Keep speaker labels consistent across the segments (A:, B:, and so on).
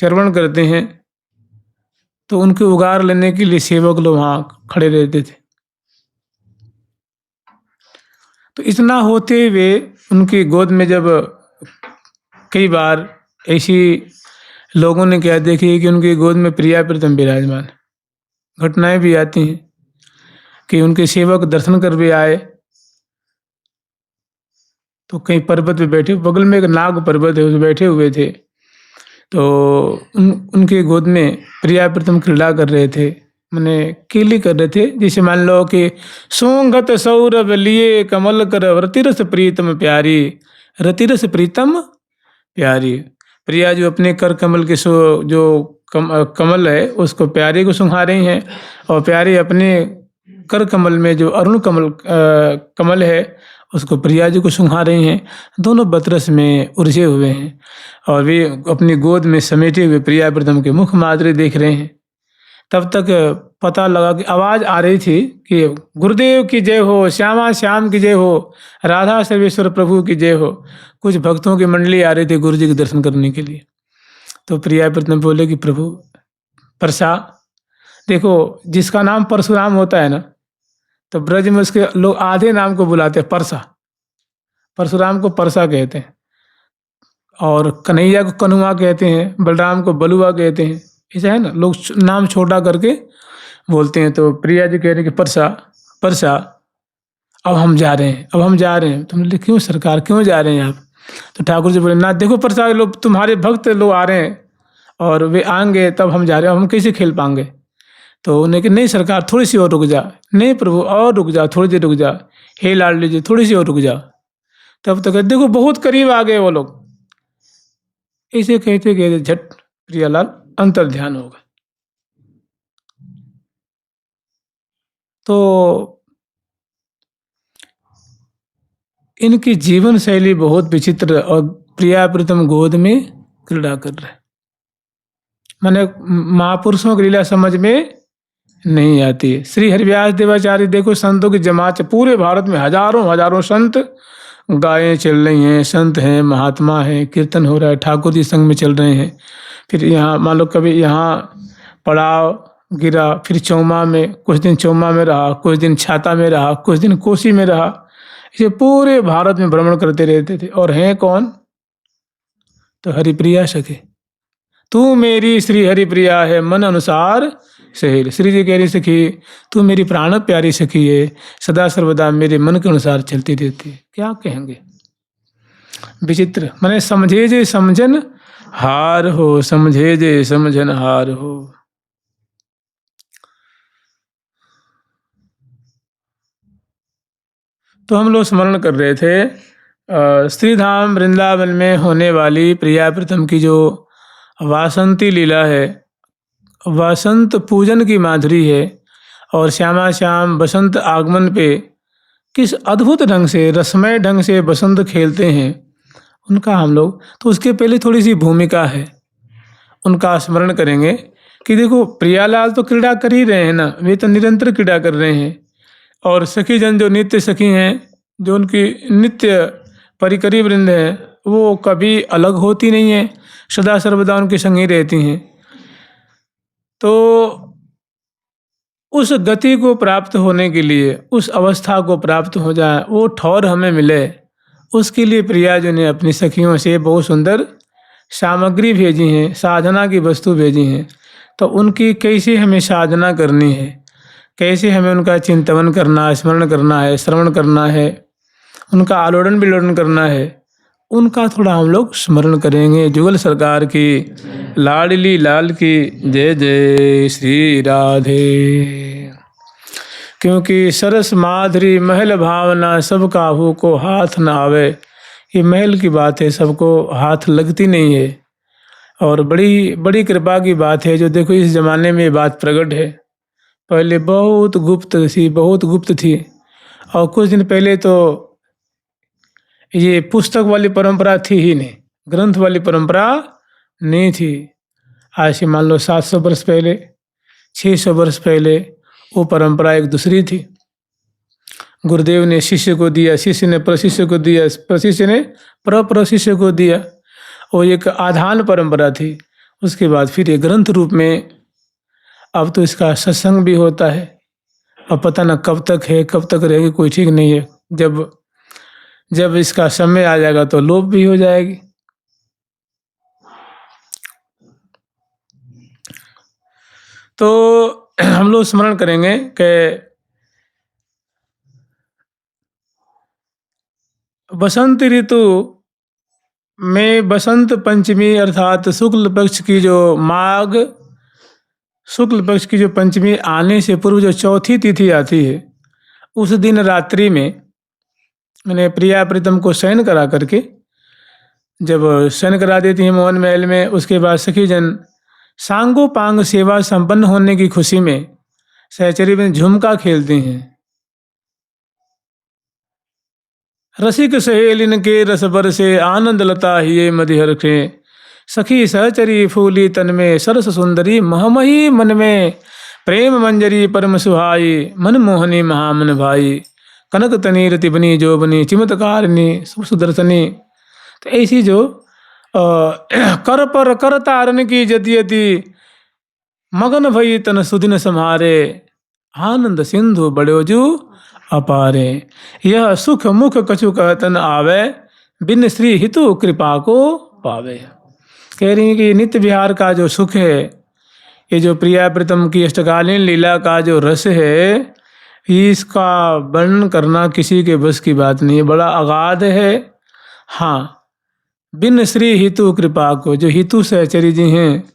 A: श्रवण करते हैं तो उनके उगार लेने के लिए सेवक लोग वहाँ खड़े रहते थे। तो इतना होते हुए उनकी गोद में जब कई बार ऐसी लोगों ने क्या देखी कि उनकी गोद में प्रिया प्रीतम विराजमान, घटनाएं भी आती हैं कि उनके सेवक दर्शन कर भी आए तो कहीं पर्वत पे बैठे, बगल में एक नाग पर्वत है, उस बैठे हुए थे तो उनके गोद में प्रिया प्रीतम क्रीड़ा कर रहे थे, मैंने केली कर रहे थे। जैसे मान लो कि सोंगत सौरभ लिए कमल कर रतिरस प्रीतम प्यारी, रतिरस प्रीतम प्यारी। प्रिया जो अपने कर कमल के जो कमल है उसको प्यारे को सुंघा रही हैं और प्यारे अपने कर कमल में जो अरुण कमल है उसको प्रिया जी को सुंघा रही हैं। दोनों बतरस में उलझे हुए हैं और वे अपनी गोद में समेटे हुए प्रिया प्रीतम के मुख माधुर्य देख रहे हैं। तब तक पता लगा कि आवाज़ आ रही थी कि गुरुदेव की जय हो, श्यामा श्याम की जय हो, राधा सर्वेश्वर प्रभु की जय हो। कुछ भक्तों की मंडली आ रही थी गुरु जी के दर्शन करने के लिए। तो प्रिया प्रीतम बोले कि प्रभु परसा, देखो जिसका नाम परशुराम होता है ना तो ब्रज में उसके लोग आधे नाम को बुलाते हैं परसा, परशुराम को परसा कहते हैं और कन्हैया को कनुआ कहते हैं, बलराम को बलुआ कहते हैं। ऐसा है ना, लोग नाम छोटा करके बोलते हैं। तो प्रिया जी कह रहे कि परसा परसा अब हम जा रहे हैं, अब हम जा रहे हैं। तुम बोले क्यों सरकार, क्यों जा रहे हैं आप? तो ठाकुर जी बोले ना देखो परसा, लोग तुम्हारे भक्त लोग आ रहे हैं और वे आएंगे तब हम जा रहे हैं, हम कैसे खेल पाएंगे? तो उन्हें कि नहीं सरकार थोड़ी सी और रुक जा। नहीं प्रभु और रुक जा, थोड़ी देर रुक जा। हे लाडली जी थोड़ी सी और रुक जा। तब तक देखो बहुत करीब आ गए वो लोग। ऐसे कहते कहते झट प्रियालाल अंतर ध्यान हो गए। तो इनकी जीवन शैली बहुत विचित्र और प्रिया प्रीतम गोद में क्रीड़ा कर रहे, माने महापुरुषों की लीला समझ में नहीं आती है। श्री हरिव्यास देवाचार्य देखो संतों की जमात, पूरे भारत में हजारों हजारों संत गायें चल रही हैं, संत हैं, महात्मा हैं, कीर्तन हो रहा है, ठाकुर जी संग में चल रहे हैं। फिर यहाँ मान लो कभी यहाँ पड़ाव गिरा, फिर चौमा में कुछ दिन चौमा में रहा, कुछ दिन छाता में रहा, कुछ दिन कोसी में रहा। इसे पूरे भारत में भ्रमण करते रहते थे। और हैं कौन? तो हरिप्रिया सखी, तू मेरी श्री हरिप्रिया है मन अनुसार सहेल। श्री जी कह रही सखी तू मेरी प्राण प्यारी सखी है, सदा सर्वदा मेरे मन के अनुसार चलती रहती है। क्या कहेंगे, विचित्र। मैंने समझे जे समझन हार हो, समझे जे समझन हार हो। तो हम लोग स्मरण कर रहे थे श्रीधाम वृंदावन में होने वाली प्रिया प्रीतम की जो वासंती लीला है, वसंत पूजन की माधुरी है और श्यामा श्याम बसंत आगमन पे किस अद्भुत ढंग से, रसमय ढंग से बसंत खेलते हैं उनका हम लोग, तो उसके पहले थोड़ी सी भूमिका है उनका स्मरण करेंगे कि देखो प्रियालाल तो क्रीड़ा कर ही रहे हैं ना, वे तो निरंतर क्रीड़ा कर रहे हैं। और सखी जन जो नित्य सखी हैं, जो उनकी नित्य परिकरी वृंद है, वो कभी अलग होती नहीं है, सदा सर्वदा उनके संग ही रहती हैं। तो उस गति को प्राप्त होने के लिए, उस अवस्था को प्राप्त हो जाए, वो ठौर हमें मिले, उसके लिए प्रिया जी ने अपनी सखियों से बहुत सुंदर सामग्री भेजी हैं, साधना की वस्तु भेजी हैं। तो उनकी कैसे हमें साधना करनी है, कैसे हमें उनका चिंतन करना है, स्मरण करना है, श्रवण करना है, उनका आलोड़न विलोड़न करना है, उनका थोड़ा हम लोग स्मरण करेंगे। जुगल सरकार की लाडली लाल की जय जय श्री राधे। क्योंकि सरस माधुरी महल भावना सब काहू को हाथ न आवे। ये महल की बात है, सबको हाथ लगती नहीं है और बड़ी बड़ी कृपा की बात है। जो देखो इस ज़माने में ये बात प्रकट है, पहले बहुत गुप्त थी, बहुत गुप्त थी। और कुछ दिन पहले तो ये पुस्तक वाली परंपरा थी ही नहीं, ग्रंथ वाली परंपरा नहीं थी। आज से मान लो 700 वर्ष पहले, 600 वर्ष पहले वो परंपरा एक दूसरी थी। गुरुदेव ने शिष्य को दिया, शिष्य ने प्रशिष्य को दिया, प्रशिष्य ने प्रशिष्य को दिया। वो एक आधान परंपरा थी। उसके बाद फिर ये ग्रंथ रूप में अब तो इसका सत्संग भी होता है। अब पता ना कब तक है, कब तक रहेगी, कोई ठीक नहीं है। जब जब इसका समय आ जाएगा तो लोप भी हो जाएगी। तो हम लोग स्मरण करेंगे कि बसंत ऋतु में बसंत पंचमी अर्थात शुक्ल पक्ष की जो माघ शुक्ल पक्ष की जो पंचमी आने से पूर्व जो चौथी तिथि आती है, उस दिन रात्रि में मैंने प्रिया प्रीतम को शयन करा करके, जब शयन करा देती हैं मोहन महल में, उसके बाद सखी जन सांगो पांग सेवा संपन्न होने की खुशी में सहचरी में झुमका खेलते हैं। रसिक सहेलिन के रस बर से आनंद लता हिये मदिहर के, सखी सहचरी फूली तन में सरस सुंदरी महमही मन में, प्रेम मंजरी परम सुहाई मन मोहनी महामन भाई, कनक तनी रति बनी जो बनी चिमतकारिणी सुदर्शनी। तो ऐसी जो कर पर कर तारन की जति यति, मगन भई तन सुदिन सम्हारे, आनंद सिंधु बड़ोजू अपारे, यह सुख मुख कछु कहतन आवे, बिन श्री हितु कृपा को पावे। कह रही है कि नित्य विहार का जो सुख है, ये जो प्रिया प्रीतम की अष्टकालीन लीला का जो रस है, इसका वर्णन करना किसी के बस की बात नहीं है, बड़ा अगाध है। हाँ, बिन श्री हितु कृपा को, जो हितु सहचरी जी हैं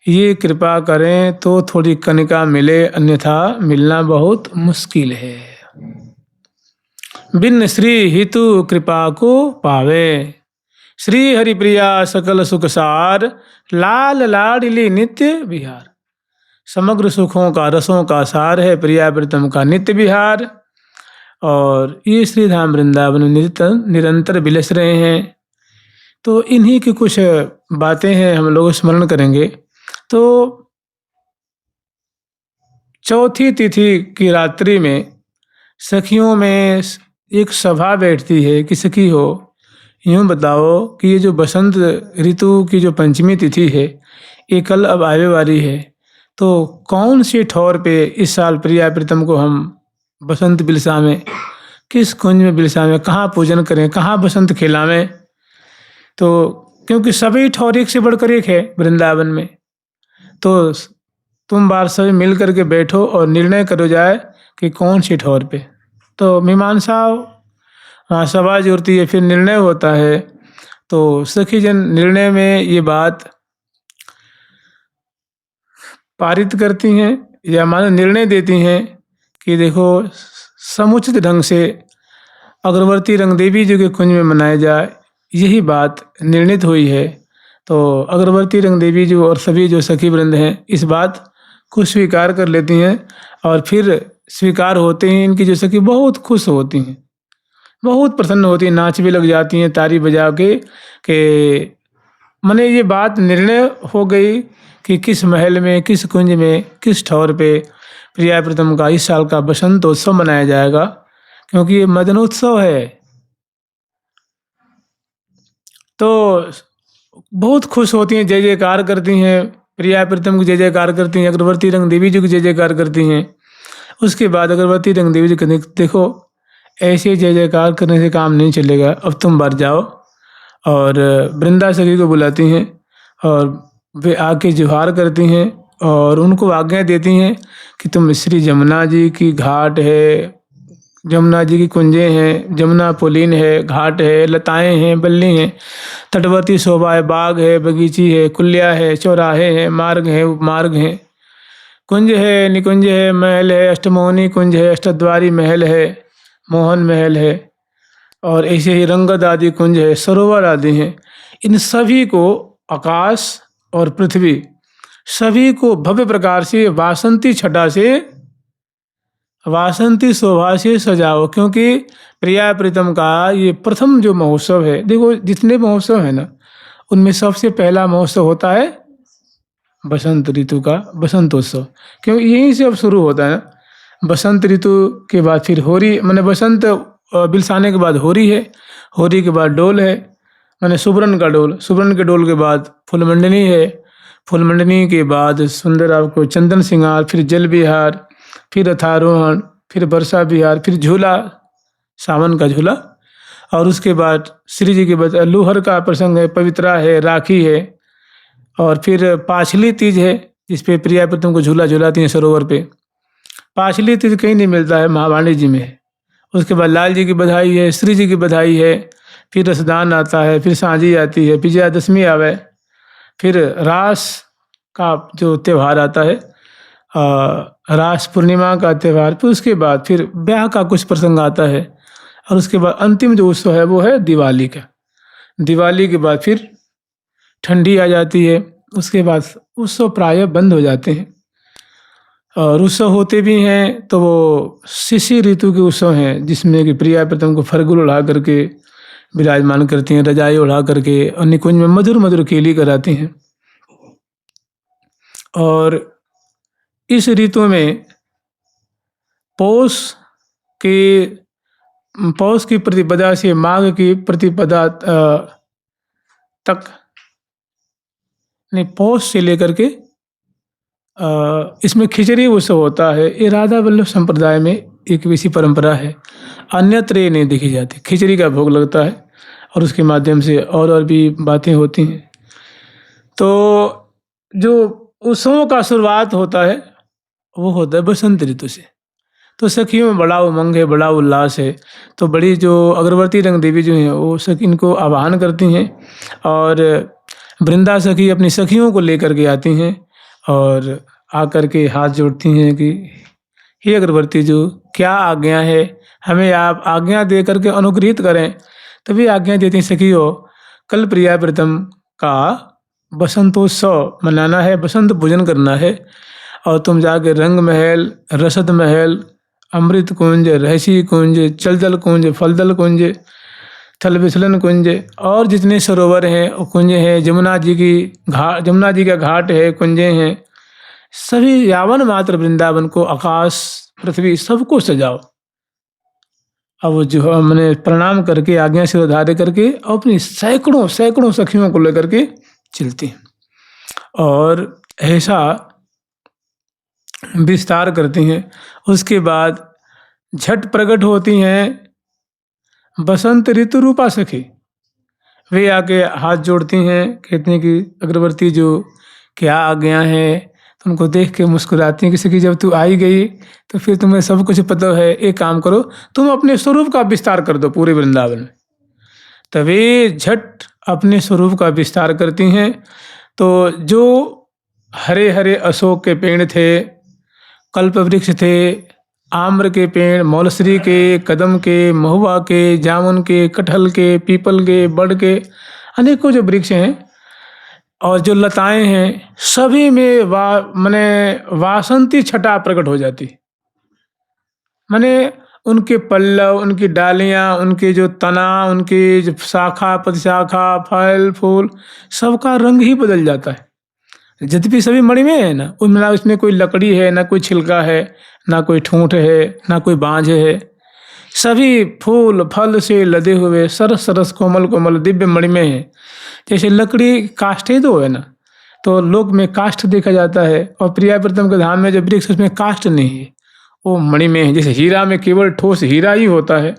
A: ये कृपा करें तो थोड़ी कनिका मिले, अन्यथा मिलना बहुत मुश्किल है। बिन श्री हितु कृपा को पावे, श्री हरिप्रिया सकल सुख सार, लाल लाडली नित्य विहार। समग्र सुखों का रसों का सार है प्रिया प्रीतम का नित्य विहार। और ये श्री धाम वृंदावन में निरंतर विलस रहे हैं। तो इन्हीं की कुछ बातें हैं, हम लोग स्मरण करेंगे। तो चौथी तिथि की रात्रि में सखियों में एक सभा बैठती है कि सखी हो, यूँ बताओ कि ये जो बसंत ऋतु की जो पंचमी तिथि है, ये कल अब आने वाली है, तो कौन से ठौर पे इस साल प्रिया प्रीतम को हम बसंत बिलसावें, किस कुंज में बिलसावें, कहाँ पूजन करें, कहाँ बसंत खिलावें। तो क्योंकि सभी ठौर एक से बढ़कर एक है वृंदावन में, तो तुम बार सभी मिल करके बैठो और निर्णय करो जाए कि कौन सी ठौर पे। तो मीमांसा वहाँ सभा जुड़ती है, फिर निर्णय होता है। तो सखी जन निर्णय में ये बात पारित करती हैं या मान निर्णय देती हैं कि देखो, समुचित ढंग से अग्रवर्ती रंग देवी जी के कुंज में मनाया जाए, यही बात निर्णित हुई है। तो अग्रवर्ती रंग देवी जी और सभी जो सखी वृंद हैं इस बात को स्वीकार कर लेती हैं, और फिर स्वीकार होते हैं इनकी जो सखी बहुत खुश होती हैं, बहुत प्रसन्न होती हैं, नाच भी लग जाती हैं ताली बजा के मने ये बात निर्णय हो गई कि किस महल में, किस कुंज में, किस ठौर पे प्रिया प्रीतम का इस साल का बसंतोत्सव मनाया जाएगा, क्योंकि ये मदनोत्सव है। तो बहुत खुश होती हैं, जय जयकार करती हैं, प्रिया प्रीतम की जय जयकार करती हैं, अग्रवर्ती रंग देवी जी की जय जयकार करती हैं। उसके बाद अग्रवर्ती रंग देवी जी कहते देखो, ऐसे जय जयकार करने से काम नहीं चलेगा, अब तुम बाहर जाओ। और वृंदा सखी को बुलाती हैं और वे आके जुहार करती हैं और उनको आज्ञा देती हैं कि तुम श्री जमुना जी की घाट है, जमुना जी की कुंजें हैं, जमुना पुलीन है, घाट है, लताएं हैं, बल्ली हैं, तटवर्ती शोभा है, बाग है, बगीची है, कुल्या है, चौराहे हैं, मार्ग हैं, उपमार्ग हैं, कुंज है, निकुंज है, महल है, अष्टमोहनी कुंज है, अष्टद्वारी महल है, मोहन महल है, और ऐसे ही रंगद आदि कुंज है, सरोवर आदि हैं। इन सभी को आकाश और पृथ्वी सभी को भव्य प्रकार से वासंती छटा से, वासंती शोभा से सजाओ, क्योंकि प्रिया प्रीतम का ये प्रथम जो महोत्सव है। देखो, जितने महोत्सव है ना, उनमें सबसे पहला महोत्सव होता है बसंत ऋतु का बसंतोत्सव, क्योंकि यहीं से अब शुरू होता है ना। बसंत ऋतु के बाद फिर होरी, मैंने बसंत बिलसाने के बाद होरी है, होरी के बाद डोल है, मैंने सुबरन का डोल, सुबरन के डोल के बाद फुलमंडनी है, फूलमंडनी के बाद सुंदर आपको चंदन श्रृंगार, फिर जल विहार, फिर रथारोहण, फिर वर्षा विहार, फिर झूला, सावन का झूला। और उसके बाद श्री जी के बाद लोहर का प्रसंग है, पवित्रा है, राखी है, और फिर पाछली तीज है जिसपे प्रिया प्रीतम को झूला झूलाती हैं सरोवर पे। पाछली तीज कहीं नहीं मिलता है, महावाणी जी में है। उसके बाद लाल जी की बधाई है, श्री जी की बधाई है, फिर रसदान आता है, फिर साँझी आती है, विजयादशमी आवे, फिर रास का जो त्यौहार आता है, रास पूर्णिमा का त्यौहार, फिर उसके बाद फिर ब्याह का कुछ प्रसंग आता है, और उसके बाद अंतिम जो उत्सव है वो है दिवाली का। दिवाली के बाद फिर ठंडी आ जाती है, उसके बाद उत्सव प्रायः बंद हो जाते हैं। और उत्सव होते भी हैं तो वो शिशिर ऋतु के उत्सव हैं, जिसमें कि प्रिया प्रीतम को फरगुल उड़ा करके विराजमान करती हैं, रजाई उड़ा करके, और निकुंज में मधुर मधुर केली कराती हैं। और इस ऋतु में पौष की प्रतिपदा से माघ की प्रतिपदा तक, नहीं, पौष से लेकर के इसमें खिचड़ी उत्सव होता है। ये राधा वल्लभ संप्रदाय में एक वैसी परंपरा है, अन्यत्र ये नहीं देखी जाती। खिचड़ी का भोग लगता है और उसके माध्यम से और भी बातें होती हैं। तो जो उत्सवों का शुरुआत होता है वो होता है बसंत ऋतु से। तो सखियों में बड़ा उमंग है, बड़ा उल्लास है। तो बड़ी जो अगरबत्ती रंग देवी जो हैं वो इनको आवाहन करती हैं, और वृंदा सखी अपनी सखियों को लेकर के आती हैं और आकर के हाथ जोड़ती हैं कि हे अगरबत्ती जो, क्या आज्ञा है, हमें आप आज्ञा दे करके अनुग्रहित करें। तभी आज्ञा देती हैं, सखियों कल प्रिया प्रीतम का बसंतोत्सव मनाना है, बसंत पूजन करना है, और तुम जाके रंग महल, रसद महल, अमृत कुंज, रहसी कुंज, चलदल कुंज, फलदल कुंज, थल विचलन कुंज, और जितने सरोवर हैं और कुंज हैं, जमुना जी का घाट है, कुंजें हैं, सभी यावन मात्र वृंदावन को, आकाश पृथ्वी सबको सजाओ। अब जो मैंने प्रणाम करके आज्ञा से उधारे करके अपनी सैकड़ों सैकड़ों सखियों को लेकर के चलती हैं, और ऐसा विस्तार करती हैं। उसके बाद झट प्रकट होती हैं बसंत ऋतु रूपा सखी। वे आके हाथ जोड़ती हैं, कहती हैं कि अगरबत्ती जो, क्या आज्ञा है। तो उनको देख के मुस्कुराती हैं कि सखी जब तू आई गई तो फिर तुम्हें सब कुछ पता है, एक काम करो तुम अपने स्वरूप का विस्तार कर दो पूरे वृंदावन में। तभी झट अपने स्वरूप का विस्तार करती हैं। तो जो हरे हरे अशोक के पेड़ थे, कल्प वृक्ष थे, आम्र के पेड़, मौलश्री के, कदम के, महुआ के, जामुन के, कटहल के, पीपल के, बड़ के, अनेकों जो वृक्ष हैं और जो लताएं हैं, सभी में मने वासंती छटा प्रकट हो जाती। मने उनके पल्लव, उनकी डालियां, उनके जो तना, उनके जो शाखा प्रतिशाखा, फल फूल, सबका रंग ही बदल जाता है। यद्यपि सभी मणि में है ना, उसमें कोई लकड़ी है ना, कोई छिलका है ना, कोई ठूंठ है ना, कोई बांझ है। सभी फूल फल से लदे हुए सरस सरस कोमल कोमल दिव्य मणि में है। जैसे लकड़ी काष्ठ ही तो है ना, तो लोक में काष्ठ देखा जाता है, और प्रिया प्रीतम के धाम में जो वृक्ष उसमें काष्ठ नहीं है, वो मणि में है। जैसे हीरा में केवल ठोस हीरा ही होता है,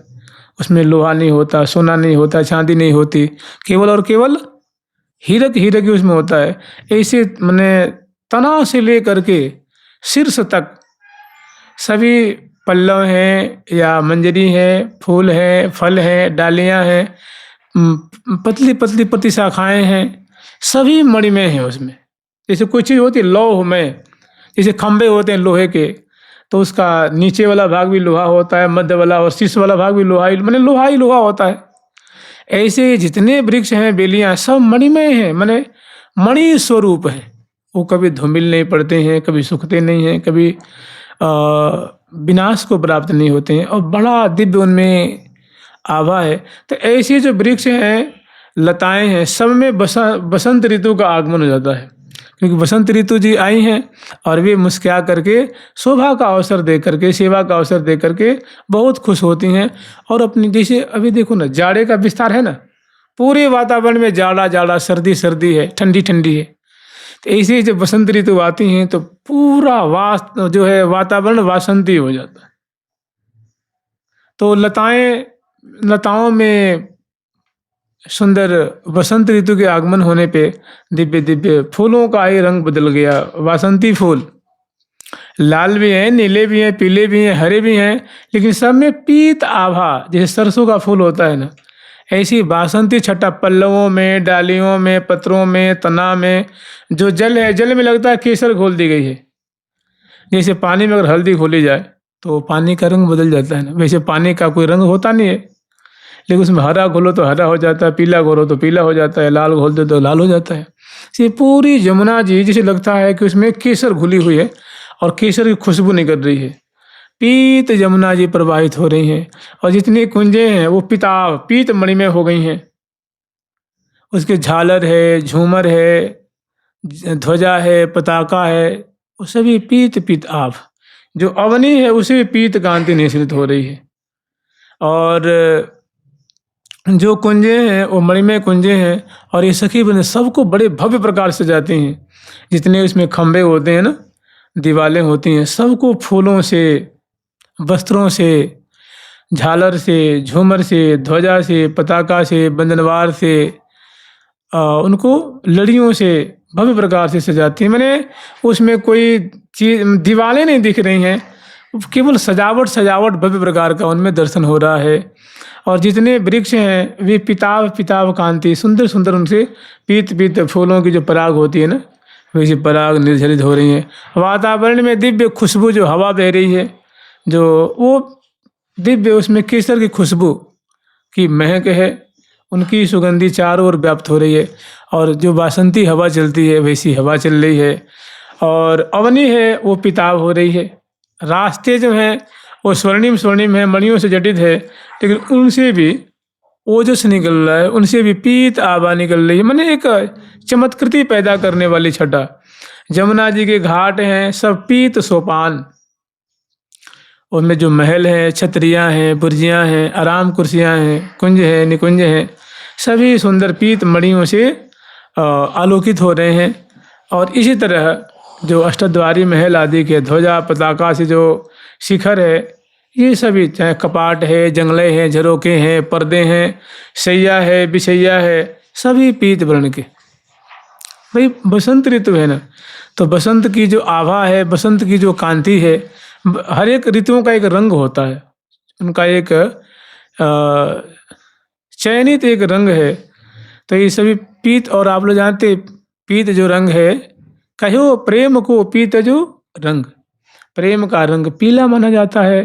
A: उसमें लोहा नहीं होता, सोना नहीं होता, चांदी नहीं होती, केवल और केवल हीरक ही उसमें होता है। ऐसे मैंने तना से लेकर के शीर्ष तक सभी पल्लव हैं या मंजरी है, फूल है, फल है, डालियां हैं, पतली पतली पतली शाखाएं हैं, सभी मणि में हैं उसमें। जैसे कोई चीज़ होती है लौह में, जैसे खंबे होते हैं लोहे के, तो उसका नीचे वाला भाग भी लोहा होता है, मध्य वाला और शीर्ष वाला भाग भी लोहा ही लोहा होता है। ऐसे जितने वृक्ष हैं, बेलियां, सब मणि में हैं, माने मणि स्वरूप है। वो कभी धूमिल नहीं पड़ते हैं, कभी सूखते नहीं हैं, कभी विनाश को प्राप्त नहीं होते हैं, और बड़ा दिव्य उनमें आभा है। तो ऐसे जो वृक्ष हैं, लताएं हैं, सब में बसंत ऋतु का आगमन हो जाता है, क्योंकि बसंत ऋतु जी आई हैं और वे मुस्कुरा करके शोभा का अवसर दे करके, सेवा का अवसर दे करके बहुत खुश होती हैं। और अपनी, जैसे अभी देखो ना, जाड़े का विस्तार है ना, पूरे वातावरण में जाड़ा जाड़ा, सर्दी सर्दी है, ठंडी ठंडी है। तो ऐसे ही जब बसंत ऋतु आती है तो पूरा जो है वातावरण वासंती हो जाता है। तो लताओं में सुंदर बसंत ऋतु के आगमन होने पे दिव्य दिव्य फूलों का ही रंग बदल गया। वासंती फूल लाल भी हैं, नीले भी हैं, पीले भी हैं, हरे भी हैं, लेकिन सब में पीत आभा, जैसे सरसों का फूल होता है ना, ऐसी बासंती छटा पल्लवों में, डालियों में, पत्रों में, तना में। जो जल है, जल में लगता है केसर घोल दी गई है। जैसे पानी में अगर हल्दी घोली जाए तो पानी का रंग बदल जाता है ना, वैसे पानी का कोई रंग होता नहीं है, लेकिन उसमें हरा घोलो तो हरा हो जाता है, पीला घोलो तो पीला हो जाता है, लाल घोल दो तो लाल हो जाता है। ये पूरी यमुना जी जैसे लगता है कि उसमें केसर घुली हुई है और केसर की खुशबू निकल रही है। पीत यमुना जी प्रवाहित हो रही हैं और जितनी कुंजें हैं वो पीत मणि में हो गई हैं। उसके झालर है, झूमर है, ध्वजा है, पताका है, वो सभी पीत पीत आभ। जो अवनी है उसे भी पीत कांति निश्रित हो रही है। और जो कुंजें हैं वो मणिमय कुंजें हैं और ये सखी बने सबको बड़े भव्य प्रकार से जाती हैं। जितने उसमें खंभे होते हैं ना, दीवारें होती हैं, सबको फूलों से, वस्त्रों से, झालर से, झूमर से, ध्वजा से, पताका से, बंधनवार से, उनको लड़ियों से भव्य प्रकार से सजाती हैं। मैंने उसमें कोई चीज दीवारें नहीं दिख रही हैं, केवल सजावट भव्य प्रकार का उनमें दर्शन हो रहा है। और जितने वृक्ष हैं वे पिताव कांति, सुंदर सुंदर उनसे पीत पीत फूलों की जो पराग होती है ना, वैसी पराग निर्झरित हो रही है। वातावरण में दिव्य खुशबू, जो हवा बह रही है, जो वो दिव्य, उसमें केसर की खुशबू की महक है, उनकी सुगंधी चारों ओर व्याप्त हो रही है। और जो बासंती हवा चलती है वैसी हवा चल रही है। और अवनी है वो पिताव हो रही है। रास्ते जो हैं वो स्वर्णिम है, मणियों से जटित है, लेकिन उनसे भी ओजस निकल रहा है, उनसे भी पीत आभा निकल रही है। मैंने एक चमत्कृति पैदा करने वाली छटा। जमुना जी के घाट हैं सब पीत सोपान, उनमें जो महल हैं, छतरियाँ हैं, बुर्जियाँ हैं, आराम कुर्सियाँ हैं, कुंज हैं, निकुंज हैं, सभी सुंदर पीत मणियों से आलोकित हो रहे हैं। और इसी तरह जो अष्टद्वारी महल आदि के ध्वजा पताका से जो शिखर है, ये सभी, चाहे कपाट है, जंगले हैं, झरोके हैं, पर्दे हैं, सैया है, बिछैया है, सभी पीत वर्ण के। भाई बसंत ऋतु है ना, तो बसंत की जो आभा है, बसंत की जो कांति है, हर एक ऋतुओं का एक रंग होता है, उनका एक चयनित एक रंग है। तो ये सभी पीत, और आप लोग जानते पीत जो रंग है, कहो प्रेम को पीत जो रंग, प्रेम का रंग पीला माना जाता है।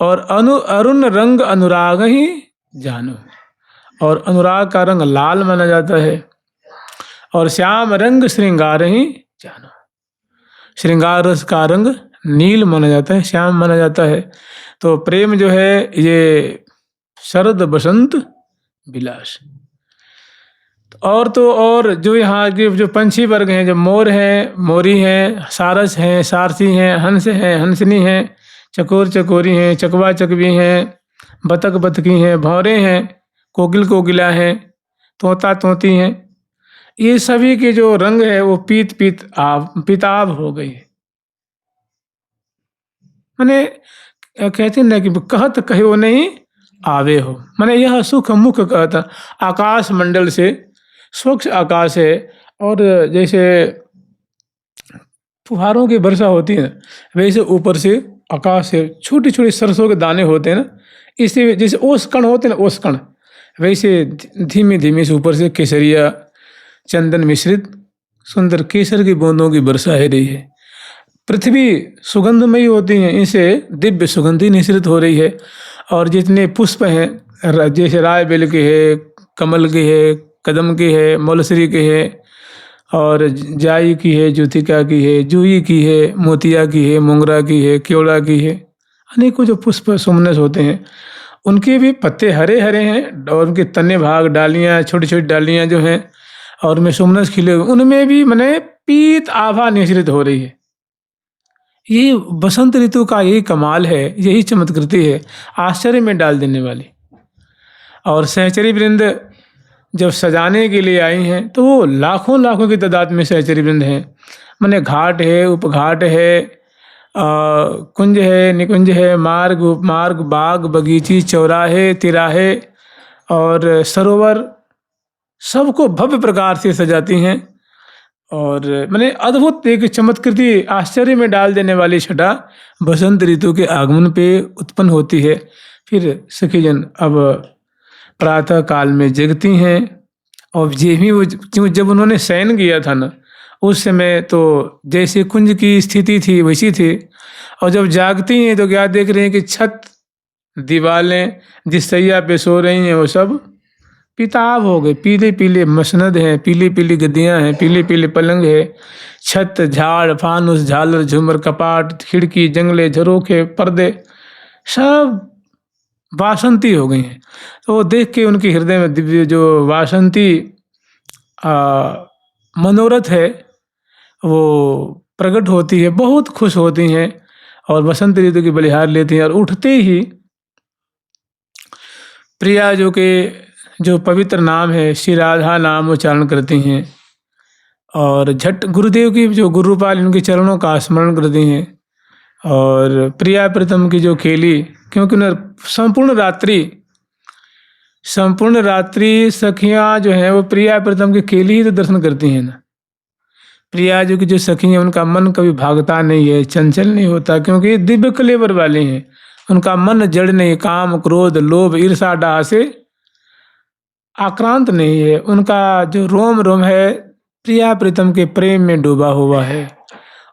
A: और अरुण रंग अनुराग ही जानो, और अनुराग का रंग लाल माना जाता है। और श्याम रंग श्रृंगार ही जानो, श्रृंगार रस का रंग नील माना जाता है, श्याम माना जाता है। तो प्रेम जो है ये शरद बसंत विलास। और जो यहाँ के जो पंछी वर्ग हैं, जो मोर हैं, मोरी हैं, सारस हैं, सारसी हैं, हंस हैं, हंसनी हैं, चकोर चकोरी हैं, चकवा चकवी हैं, बतख बतकी हैं, भौरे हैं, कोकिल कोकिला हैं, तोता तोती हैं, ये सभी के जो रंग है वो पीताभ हो गई है। माने कहते ना कि कहत कहो नहीं आवे हो, माने यह सुख मुख कहता। आकाश मंडल से, स्वच्छ आकाश है, और जैसे फुहारों की वर्षा होती है वैसे ऊपर से आकाश से छोटी छोटी सरसों के दाने होते हैं ना, इससे जैसे ओस कण होते हैं ना, ओस कण, वैसे धीमे धीमे से ऊपर से केसरिया चंदन मिश्रित सुंदर केसर की बूंदों की वर्षा हो रही है। पृथ्वी सुगंधमयी होती है, इनसे दिव्य सुगंधी निश्रित हो रही है। और जितने पुष्प हैं, जैसे राय बेल के है, कमल के है, कदम के है, मौलश्री के है, और जाई की है, ज्योतिका की है, जूही की है, मोतिया की है, मोंगरा की है, केवड़ा की है, अनेकों जो पुष्प सुमनस होते हैं, उनके भी पत्ते हरे हरे हैं, और उनके तने भाग, डालियाँ, छोटी छोटी डालियाँ जो हैं, और उनमें सुमनस खिले हुए, उनमें भी मैंने पीत आभा निश्रित हो रही है। यही बसंत ऋतु का यही कमाल है, यही चमत्कृति है, आश्चर्य में डाल देने वाली। और सहचरी वृंद जब सजाने के लिए आई हैं तो वो लाखों लाखों की तादाद में सहचरी वृंद हैं। माने घाट है, उपघाट है, कुंज है, निकुंज है, मार्ग उपमार्ग, बाग बगीची, चौराहे तिराहे और सरोवर सबको भव्य प्रकार से सजाती हैं। और माने अद्भुत एक चमत्कृति आश्चर्य में डाल देने वाली छटा बसंत ऋतु के आगमन पे उत्पन्न होती है। फिर सखीजन अब प्रातः काल में जगती हैं और ये भी वो जब उन्होंने शयन किया था ना, उस समय तो जैसे कुंज की स्थिति थी वैसी थी, और जब जागती हैं तो क्या देख रहे हैं कि छत दीवारें जिस सैया पे सो रही हैं वो सब पिताब हो गए, पीले पीले मसनद हैं, पीली पीली गद्दियां हैं, पीले पीले पलंग है, छत झाड़ फानुस झालर झूमर कपाट खिड़की जंगले झरोखे पर्दे सब वासंती हो गई हैं। तो वो देख के उनके हृदय में दिव्य जो वासंती मनोरथ है वो प्रकट होती है, बहुत खुश होती हैं और बसंत ऋतु की बलिहार लेती हैं। और उठते ही प्रिया जो पवित्र नाम है श्री राधा नाम उच्चारण करती हैं और झट गुरुदेव की जो गुरुपाल उनके चरणों का स्मरण करती हैं। और प्रिया प्रीतम की जो खेली, क्योंकि उन्हें संपूर्ण रात्रि सखियां जो हैं वो प्रिया प्रीतम की खेली ही तो दर्शन करती हैं ना। प्रिया जो की जो सखी हैं उनका मन कभी भागता नहीं है, चंचल नहीं होता, क्योंकि दिव्य कलेवर वाली हैं। उनका मन जड़ नहीं, काम क्रोध लोभ ईर्षा डाह से आक्रांत नहीं है। उनका जो रोम रोम है प्रिया प्रीतम के प्रेम में डूबा हुआ है।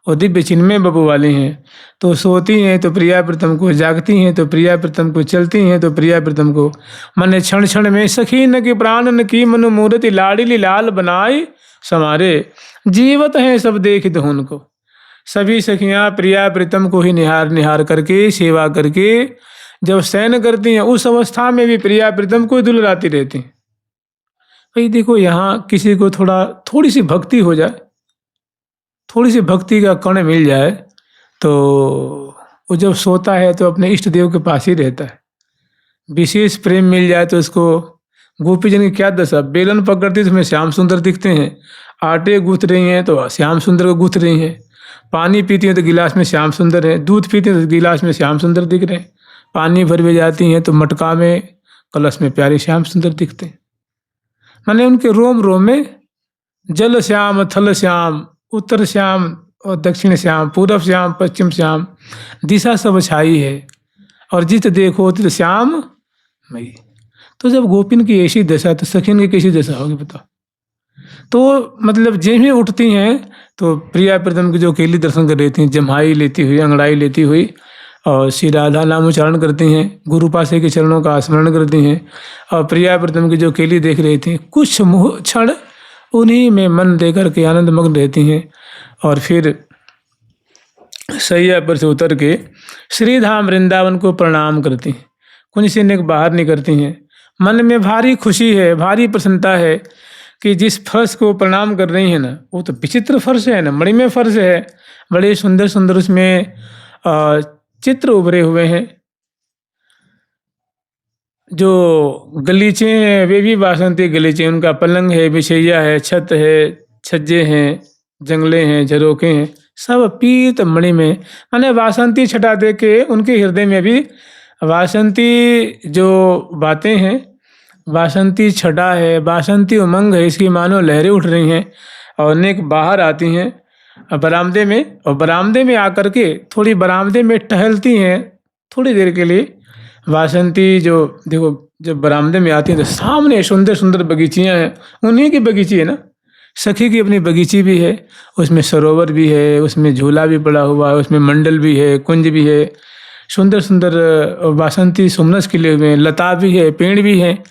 A: और दिव्य चिन्मय बबू वाली हैं, तो सोती हैं तो प्रिया प्रीतम को, जागती हैं तो प्रिया प्रीतम को, चलती हैं तो प्रिया प्रीतम को। मन क्षण क्षण में सखी न की प्राण न की मनु मूर्ति लाडिली लाल बनाई समारे, जीवत हैं सब देख दो उनको। सभी सखियां प्रिया प्रीतम को ही निहार निहार करके सेवा करके जब शयन करती हैं, उस अवस्था में भी प्रिया प्रीतम को दुलराती रहती हैं। भाई देखो, यहाँ किसी को थोड़ी सी भक्ति हो जाए, थोड़ी सी भक्ति का कण मिल जाए, तो वो जब सोता है तो अपने इष्ट देव के पास ही रहता है। विशेष प्रेम मिल जाए तो उसको, गोपी जन की क्या दशा, बेलन पकड़ती तो उसमें श्याम सुंदर दिखते हैं, आटे गूंथ रही हैं तो श्याम सुंदर को गूंथ रही हैं, पानी पीती हैं तो गिलास में श्याम सुंदर है, दूध पीती हैं तो गिलास में श्याम सुंदर दिख रहे हैं, पानी भर में जाती हैं तो मटका में कलश में प्यारे श्याम सुंदर दिखते हैं। माने उनके रोम रोम में जल श्याम थल श्याम उत्तर श्याम और दक्षिण श्याम पूरब श्याम पश्चिम श्याम दिशा सब छाई है, और जित देखो तित श्याम मई। तो जब गोपिन की ऐसी दशा तो सखिन की कैसी दशा होगी बताओ। तो मतलब जैसे ही उठती हैं तो प्रिया प्रीतम की जो अकेली दर्शन कर रही थी, जम्हाई लेती हुई अंगड़ाई लेती हुई और श्री राधा नाम उच्चारण करती हैं, गुरु पासे के चरणों का स्मरण करती हैं। और प्रिया प्रीतम की जो अकेली देख रही थी, कुछ क्षण उन्हीं में मन देकर के आनंद मग्न रहती हैं। और फिर सैया पर से उतर के श्री धाम वृंदावन को प्रणाम करती हैं, कुंज से बाहर निकलती हैं। मन में भारी खुशी है, भारी प्रसन्नता है कि जिस फर्श को प्रणाम कर रही हैं ना, वो तो विचित्र फर्श है ना, मणिमय फर्श है, बड़े सुंदर सुंदर उसमें चित्र उभरे हुए हैं। जो गलीचे हैं वे भी वासंती गलीचे, उनका पलंग है, बिछैया है, छत है, छज्जे हैं, जंगले हैं, झरोखे हैं, सब पीत मणि में। माने वासंती छटा दे के उनके हृदय में भी वासंती जो बातें हैं, वासंती छटा है, वासंती उमंग है, इसकी मानो लहरें उठ रही हैं। और अनेक बाहर आती हैं बरामदे में, और बरामदे में आकर के थोड़ी बरामदे में टहलती हैं थोड़ी देर के लिए। वासंती जो देखो जब बरामदे में आती हैं तो सामने सुंदर सुंदर बगीचियाँ हैं, उन्हीं की बगीची है ना, सखी की अपनी बगीची भी है, उसमें सरोवर भी है, उसमें झूला भी पड़ा हुआ है, उसमें मंडल भी है, कुंज भी है, सुंदर सुंदर वासंती सुमनस खिले हुए हैं, लता भी है, पेड़ भी है।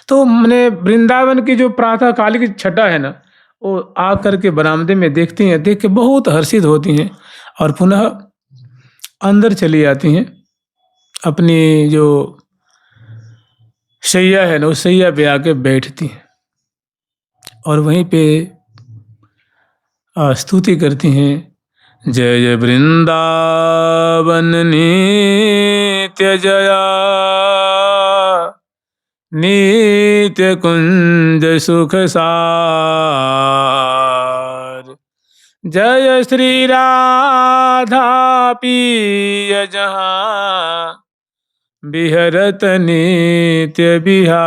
A: तो मैंने वृंदावन की जो प्रातः काल की छटा है ना, वो आ करके बरामदे में देखती हैं, देख के बहुत हर्षित होती हैं और पुनः अंदर चली आती हैं। अपनी जो शैया है ना, उस शैया पे आके बैठती हैं और वहीं पे स्तुति करती हैं, जय जय वृंदावन नित्य जया, नित्य कुंज सुख सार। जय श्री राधा पिय जहाँ बिहरत नित्य बिहार।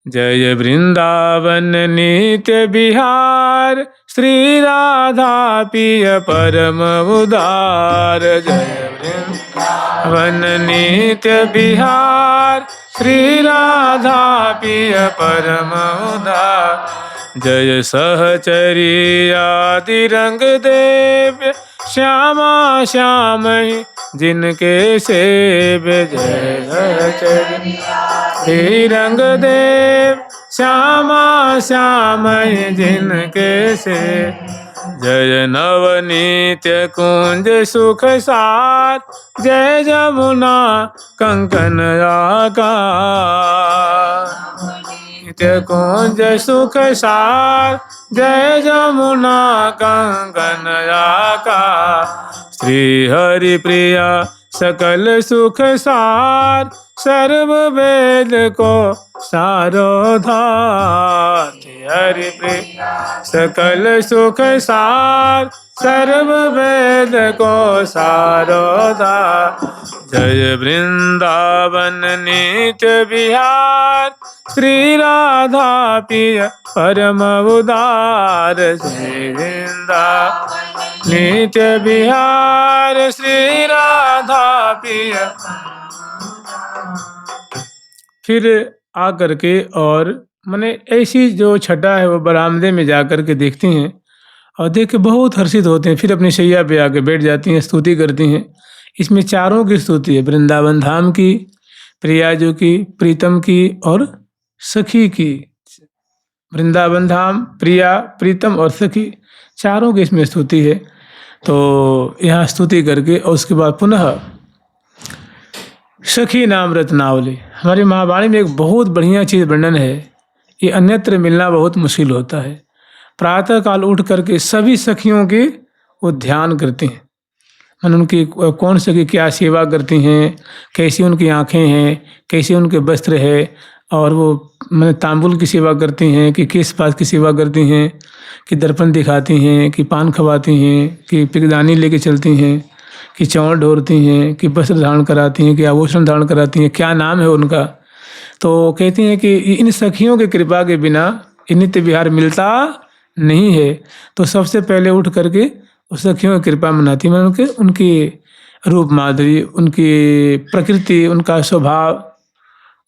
A: जय वृंदावन नित्य बिहार, श्री राधा पिय परम उदार। जय वृंदावन नित्य बिहार, श्री राधा पिय परम उदार। जय सहचरी आदि रंग देव, श्यामा श्याम जिनके सेव। जय सहचरी आदि रंग देव, श्यामा श्याम जिनके सेव। जय नवनीत्य कुंज सुख सार, जय जमुना कंकन आकार। नित्य कुंज सुख सार, जय जमुना कंकन आकार। श्री हरि प्रिया सकल सुख सार, सर्व वेद को सारोधार। हरि प्रिया सकल सुख सार, सर्व वेद को सारोधार। जय वृंदावन नित्य बिहार, श्री राधा पिय परम उदार। श्री वृंदावन नित्य बिहार, श्री राधा पिय। फिर आकर के और मैंने ऐसी जो छटा है वो बरामदे में जाकर के देखती हैं और देख के बहुत हर्षित होते हैं। फिर अपनी शैया पे आके बैठ जाती हैं, स्तुति करती हैं। इसमें चारों की स्तुति है, वृंदावन धाम की, प्रियाजू की, प्रीतम की और सखी की। वृंदावन धाम, प्रिया, प्रीतम और सखी, चारों की इसमें स्तुति है। तो यहाँ स्तुति करके और उसके बाद पुनः सखी नाम रत्नावली। हमारी महावाणी में एक बहुत बढ़िया चीज़ वर्णन है, ये अन्यत्र मिलना बहुत मुश्किल होता है। प्रातः काल उठ करके सभी सखियों के वो ध्यान करते हैं, मन उनकी कौन सखी क्या सेवा करती हैं, कैसी उनकी आँखें हैं, कैसे उनके वस्त्र है, और वो मैंने तांबुल की सेवा करती हैं कि किस बात की सेवा करती हैं, कि दर्पण दिखाती हैं, कि पान खवाती हैं, कि पिगदानी लेके चलती हैं, कि चौड़ ढोरती हैं, कि वस्त्र धारण कराती हैं, कि आभूषण धारण कराती हैं, क्या नाम है उनका। तो कहती हैं कि इन सखियों की कृपा के बिना ये नित्य विहार मिलता नहीं है। तो सबसे पहले उठ करके उस सखियों की कृपा मनाती हैं, उनकी रूप माधुरी, उनकी प्रकृति, उनका स्वभाव,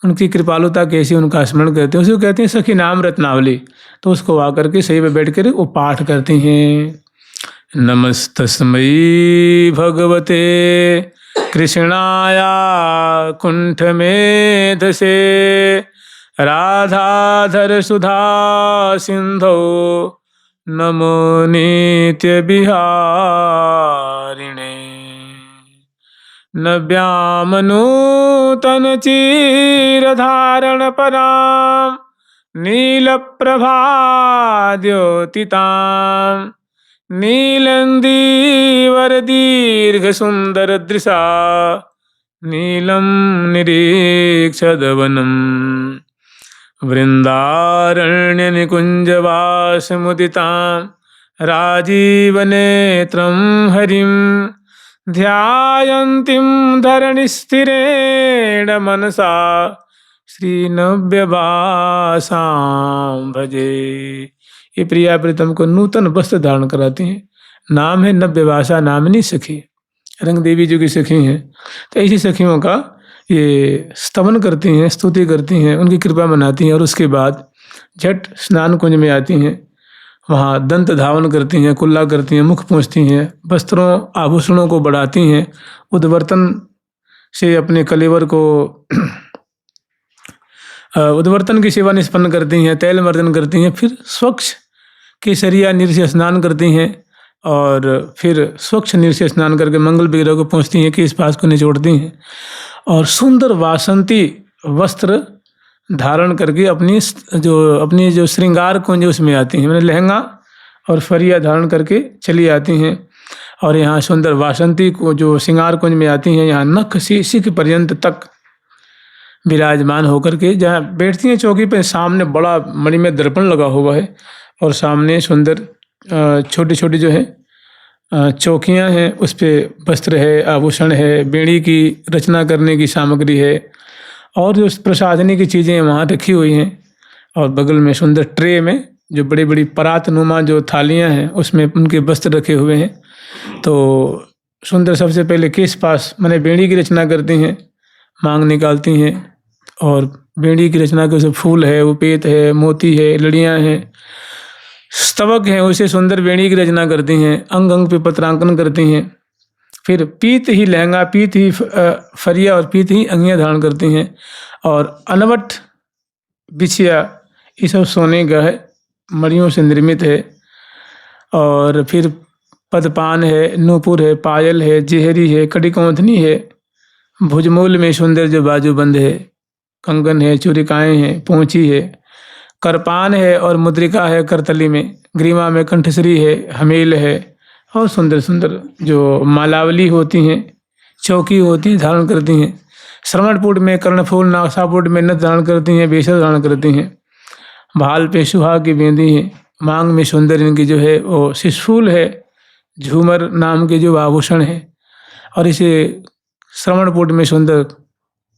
A: उनकी कृपालुता कैसी, उनका स्मरण करते हैं। उसको कहते हैं सखी नाम रत्नावली। तो उसको आकर के सही पे बैठ कर वो पाठ करती हैं। नमस्तस्मै भगवते कृष्णाया कुंठ मेधसे, राधाधर सुधा सिंधो, नमो नित्य बिहारिणे। नव्यामनूतन चीर धारण पराम, नीलप्रभा द्योतिताम, नीलंदीवर दीर्घ सुंदर दृशा, नीलम निरीक्षदवनम, वृंदारण्य निकुंजवास मुदितां, राजीवनेत्रं हरिं, ध्यायन्तीं धरणिस्थिरेण मनसा, श्रीनव्यवासां भजे। ये प्रिया प्रीतम को नूतन वस्त्र धारण कराती हैं। नाम है नव्यवासा नामिनी सखी, रंग देवी जी की सखी हैं। तो ऐसी सखियों का ये स्तवन करती हैं, स्तुति करती हैं, उनकी कृपा मनाती हैं और उसके बाद झट स्नान कुंज में आती हैं। वहाँ दंत धावन करती हैं, कुल्ला करती हैं, मुख पोंछती हैं, वस्त्रों आभूषणों को बढ़ाती हैं, उद्वर्तन से अपने कलेवर को उद्वर्तन की सेवा निष्पन्न करती हैं, तैल मर्दन करती हैं, फिर स्वच्छ केसरिया नीर से स्नान करती हैं और फिर स्वच्छ नीर से स्नान करके मंगल विग्रह को पहुँचती हैं कि इस पास को निचोड़ती हैं और सुंदर वासंती वस्त्र धारण करके अपनी जो श्रृंगार कुंज उसमें आती हैं। मैंने लहंगा और फरिया धारण करके चली आती हैं और यहाँ सुंदर वासंती को जो श्रृंगार कुंज में आती हैं, यहाँ नख से शिख पर्यंत तक विराजमान होकर के जहाँ बैठती हैं चौकी पे, सामने बड़ा मणिमय दर्पण लगा हुआ है और सामने सुंदर छोटी छोटी जो है चौकियाँ हैं, उस पे वस्त्र है, आभूषण है, बेड़ी की रचना करने की सामग्री है और जो प्रसाधनी की चीज़ें वहाँ रखी हुई हैं। और बगल में सुंदर ट्रे में जो बड़ी बड़ी परात नुमा जो थालियाँ हैं उसमें उनके वस्त्र रखे हुए हैं। तो सुंदर सबसे पहले केश पास माने बेड़ी की रचना करती हैं, मांग निकालती हैं और बेड़ी की रचना के उसे फूल है, उपेत है, मोती है, लड़ियाँ हैं, स्तवक हैं, उसे सुंदर बेड़ी की रचना करती हैं, अंग अंग पे पत्रांकन करती हैं। फिर पीत ही लहंगा, पीत ही फरिया और पीत ही अंगियाँ धारण करती हैं। और अनवट बिछिया ये सब सोने का है, मड़ियों से निर्मित है। और फिर पदपान है, नूपुर है, पायल है, जेहरी है, कड़ीकौंधनी है, भुजमूल में सुंदर जो बाजूबंद है, कंगन है, चूड़िकाएँ हैं, पोंची है, करपान है और मुद्रिका है करतली में, ग्रीवा में कंठश्री है, हमेल है और सुंदर सुंदर जो मालावली होती हैं, चौकी होती हैं, धारण करती हैं। श्रवणपुट में कर्णफूल, नासापुट में नथ धारण करती हैं, बेसर धारण करती हैं। भाल पे सुहाग की बेंदी है, मांग में सुंदर इनकी जो है वो शिशफूल है, झूमर नाम के जो आभूषण है। और इसे श्रवणपुट में सुंदर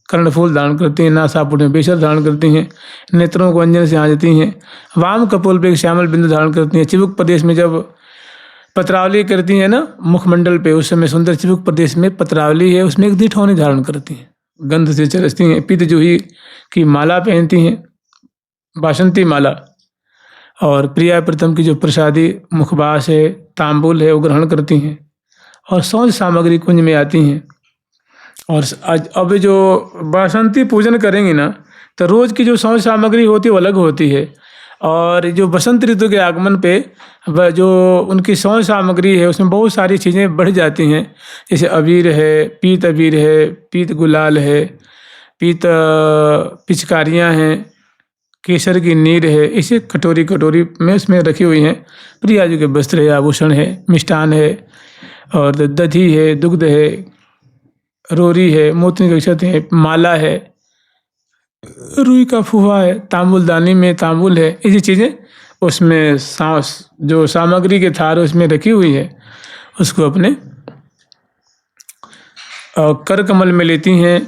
A: कर्णफूल धारण करती हैं, नासापुट में बेसर धारण करती हैं, नेत्रों को अंजन से आंजती हैं, वाम कपोल पे एक श्यामल बिंदु धारण करती हैं। चिबुक प्रदेश में जब पत्रावली करती हैं ना मुखमंडल पे, उस समय सुंदर चिबुक प्रदेश में पत्रावली है, उसमें एक दिठौनी धारण करती हैं, गंध से चरसती हैं। पित जूही की माला पहनती हैं, बासंती माला। और प्रिया प्रथम की जो प्रसादी मुखबास है, तांबुल है, वो ग्रहण करती हैं और सौंज सामग्री कुंज में आती हैं। और आज अब जो बासंती पूजन करेंगे ना, तो रोज़ की जो सौंज सामग्री होती है वो अलग होती है। और जो बसंत ऋतु के आगमन पे वह जो उनकी सौंज सामग्री है उसमें बहुत सारी चीज़ें बढ़ जाती हैं। जैसे अबीर है, पीत अबीर है, पीत गुलाल है, पीत पिचकारियाँ हैं, केसर की नीर है, इसे कटोरी कटोरी में उसमें रखी हुई हैं। प्रिया जी के वस्त्र है, आभूषण है, मिष्ठान है और दधी है, दुग्ध है, रोरी है, मोती के अक्षत है, माला है, रुई का फुहा है, तांबुलदानी में तांबुल है, ऐसी चीज़ें उसमें जो सामग्री के थार उसमें रखी हुई है, उसको अपने कर कमल में लेती हैं।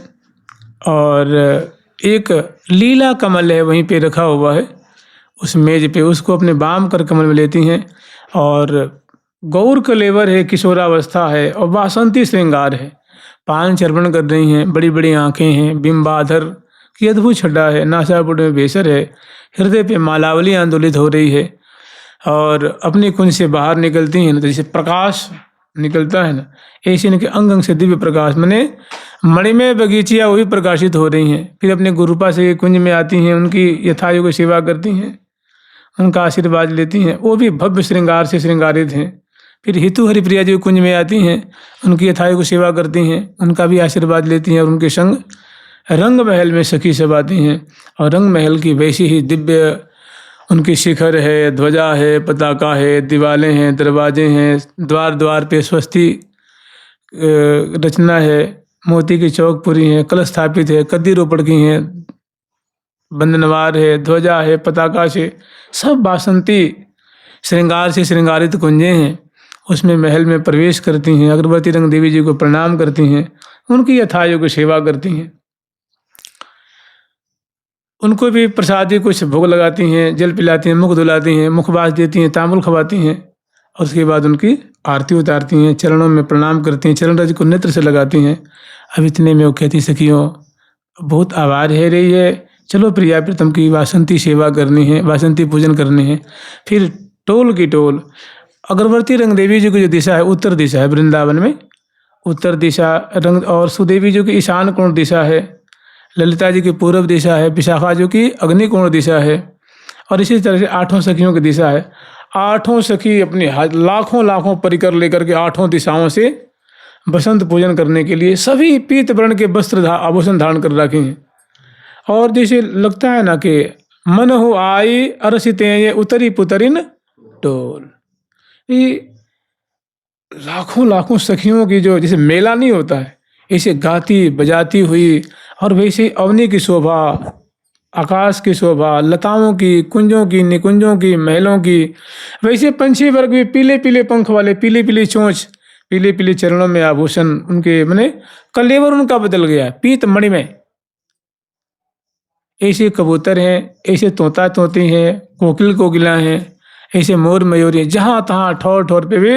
A: और एक लीला कमल है वहीं पे रखा हुआ है उस मेज पे, उसको अपने बाम कर कमल में लेती हैं। और गौर कलेवर है, किशोरावस्था है और वासंती श्रृंगार है, पान चर्पण कर रही हैं, बड़ी बड़ी आँखें हैं, बिंबाधर की अद्भुत छटा है, नासापुट में बेसर है, हृदय पे मालावली आंदोलित हो रही है। और अपनी कुंज से बाहर निकलती हैं ना, तो जैसे प्रकाश निकलता है ना, ऐसे इनके अंग अंग से दिव्य प्रकाश मने मणिमय बगीचियाँ वो भी प्रकाशित हो रही हैं। फिर अपने गुरुपा से कुंज में आती हैं, उनकी यथायोग्य सेवा करती हैं, उनका आशीर्वाद लेती हैं, वो भी भव्य श्रृंगार से श्रृंगारित हैं। फिर हितु हरिप्रिया जी कुंज में आती हैं, उनकी यथायोग्य सेवा करती हैं, उनका भी आशीर्वाद लेती हैं और उनके संग रंग महल में सखी सब आती हैं। और रंग महल की वैसी ही दिव्य उनकी शिखर है, ध्वजा है, पताका है, दीवारें हैं, दरवाजे हैं, द्वार द्वार पे स्वस्ति रचना है, मोती की चौकपुरी है, कलश स्थापित है, कद्दी रोपड़ की हैं, बंदनवार है, ध्वजा है, पताका से सब बासंती श्रृंगार से श्रृंगारित कुंजें हैं। उसमें महल में प्रवेश करती हैं, अगरबत्ती रंग देवी जी को प्रणाम करती हैं, उनकी यथायोग्य सेवा करती हैं, उनको भी प्रसादी कुछ भोग लगाती हैं, जल पिलाती हैं, मुख धुलाती हैं, मुखबास देती हैं, तांबुल खवाती हैं और उसके बाद उनकी आरती उतारती हैं, चरणों में प्रणाम करती हैं, चरण रज को नेत्र से लगाती हैं। अब इतने में वो कहती सखियों बहुत आवाज़ है रही है, चलो प्रिया प्रीतम की वासंती सेवा करनी है, वासंती पूजन करनी है। फिर टोल की टोल अगरबत्ती रंग देवी जी की जो दिशा है उत्तर दिशा है, वृंदावन में उत्तर दिशा रंग, और सुदेवी जी की ईशान कोण दिशा है, ललिता जी की पूर्व दिशा है, विशाखा जी की अग्निकोण दिशा है और इसी तरह से आठों सखियों की दिशा है। आठों सखी अपनी लाखों लाखों परिकर लेकर के आठों दिशाओं से बसंत पूजन करने के लिए सभी पीत वर्ण के वस्त्र आभूषण धारण कर रखे हैं। और जैसे लगता है ना कि मन हो आई अरसिते उतरी पुतरिन टोल, ये लाखों लाखों सखियों की जो जैसे मेला नहीं होता है, ऐसे गाती बजाती हुई और वैसे अवनी की शोभा, आकाश की शोभा, लताओं की, कुंजों की, निकुंजों की, महलों की, वैसे पंछी वर्ग भी पीले पीले पंख वाले, पीली पीली चोंच, पीले पीले चरणों में आभूषण उनके, माने कलेवर उनका बदल गया पीत मणि में। ऐसे कबूतर हैं, ऐसे तोता तोती हैं, कोकिल कोकिला हैं, ऐसे मोर मयूरी, जहाँ तहाँ ठौर ठौर पे भी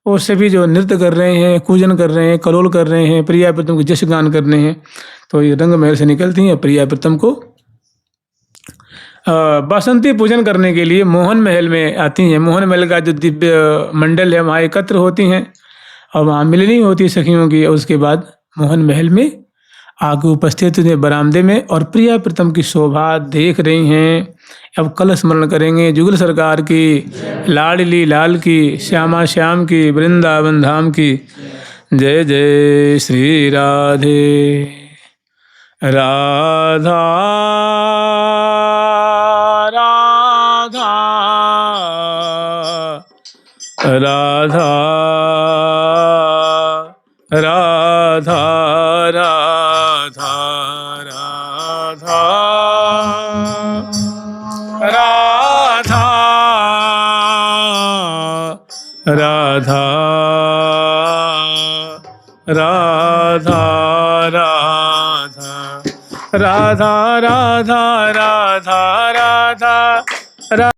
A: वो सभी जो नृत्य कर रहे हैं, कूजन कर रहे हैं, कलोल कर रहे हैं, प्रिया प्रीतम को जश गान कर रहे हैं। तो ये रंग महल से निकलती हैं, प्रिया प्रीतम को बासंती पूजन करने के लिए मोहन महल में आती हैं। मोहन महल का जो दिव्य मंडल है वहाँ एकत्र होती हैं और वहाँ मिलनी होती है सखियों की। और उसके बाद मोहन महल में आगे उपस्थित हुए बरामदे में और प्रिया प्रीतम की शोभा देख रही हैं। अब कल स्मरण करेंगे जुगल सरकार की, लाडली लाल की, श्यामा श्याम की, वृंदावन धाम की। जय जय श्री राधे राधा राधा राधा राधा राधा राधा राधा राधा राधा राधा राधा राधा राधा राधा।